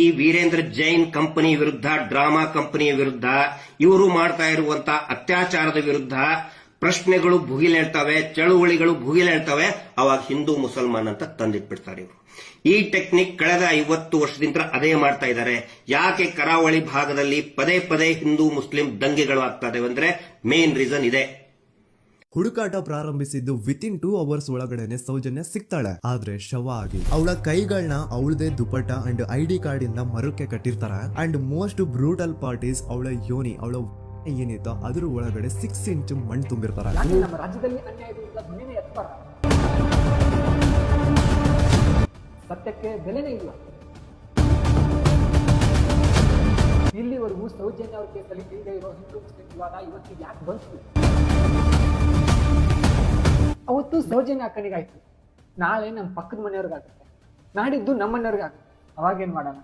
ಈ ವೀರೇಂದ್ರ ಜೈನ್ ಕಂಪನಿ ವಿರುದ್ಧ, ಡ್ರಾಮಾ ಕಂಪನಿಯ ವಿರುದ್ಧ, ಇವರು ಮಾಡ್ತಾ ಇರುವಂತ ಅತ್ಯಾಚಾರದ ವಿರುದ್ಧ ಪ್ರಶ್ನೆಗಳು ಭುಗಿಲೇಳ್ತವೆ, ಚಳುವಳಿಗಳು ಭುಗಿಲೇಳ್ತವೆ. ಅವಾಗ ಹಿಂದೂ ಮುಸಲ್ಮಾನ್ ಅಂತ ತಂದಿಟ್ಬಿಡ್ತಾರೆ ಇವರು. ಈ ಟೆಕ್ನಿಕ್ ಕಳೆದ 50 ವರ್ಷದಿಂದ ಅದೇ ಮಾಡ್ತಾ ಇದ್ದಾರೆ. ಯಾಕೆ ಕರಾವಳಿ ಭಾಗದಲ್ಲಿ ಪದೇ ಪದೇ ಹಿಂದೂ ಮುಸ್ಲಿಂ ದಂಗೆಗಳು ಆಗ್ತಾ ಇದಾವೆ ಅಂದ್ರೆ ಮೇನ್ ರೀಸನ್ ಇದೆ. ಹುಡುಕಾಟ ಪ್ರಾರಂಭಿಸಿದ್ದು ವಿತಿನ್ 2 ಅವರ್ಸ್ ಒಳಗಡೆನೆ ಸೌಜನ್ಯ ಸಿಗ್ತಾಳೆ. ಆದ್ರೆ ಶವ ಆಗಿ ಅವಳ ಕೈಗಳನ್ನ ಅವಳದೇ ದುಪಟ್ಟ ಅಂಡ್ ID ಕಾರ್ಡ್ ಇಂದ ಮರಕ್ಕೆ ಕಟ್ಟಿರ್ತಾರೆ. ಅಂಡ್ ಮೋಸ್ಟ್ ಬ್ರೂಟಲ್ ಪಾರ್ಟೀಸ್ ಅವಳ ಯೋನಿ, ಅವಳ ಏನಿತ್ತು ಅದ್ರ ಒಳಗಡೆ 6 ಇಂಚ್ ಮಣ್ಣು ತುಂಬಿರ್ತಾರೆ. ನಮ್ಮ ರಾಜ್ಯದಲ್ಲಿ ಅನ್ಯಾಯದಿಂದ ಧ್ವನಿನೇ ಎತ್ತಬಾರ, ಸತ್ಯಕ್ಕೆ ಬೆಲೆನೇ ಇಲ್ಲ. ಇಲ್ಲಿವರೆಗೂ ಸೌಜನ್ಯ ಅವ್ರ ಕೇಸಲ್ಲಿ ಈಗ ಇರೋ ಹಿಂದೂ ಮುಸ್ಲಿಂ ವಿವಾದ ಇವತ್ತಿಗೆ ಯಾಕೆ ಬಂತು? ಅವತ್ತು ಸೌಜನ್ಯ ಅಕ್ಕನಿಗಾಯ್ತು, ನಾಳೆ ನಮ್ಮ ಪಕ್ಕದ ಮನೆಯವ್ರಿಗಾಗುತ್ತೆ, ನಾಡಿದ್ದು ನಮ್ಮ ಮನೆಯವ್ರಿಗಾಗುತ್ತೆ. ಅವಾಗೇನ್ ಮಾಡೋಣ?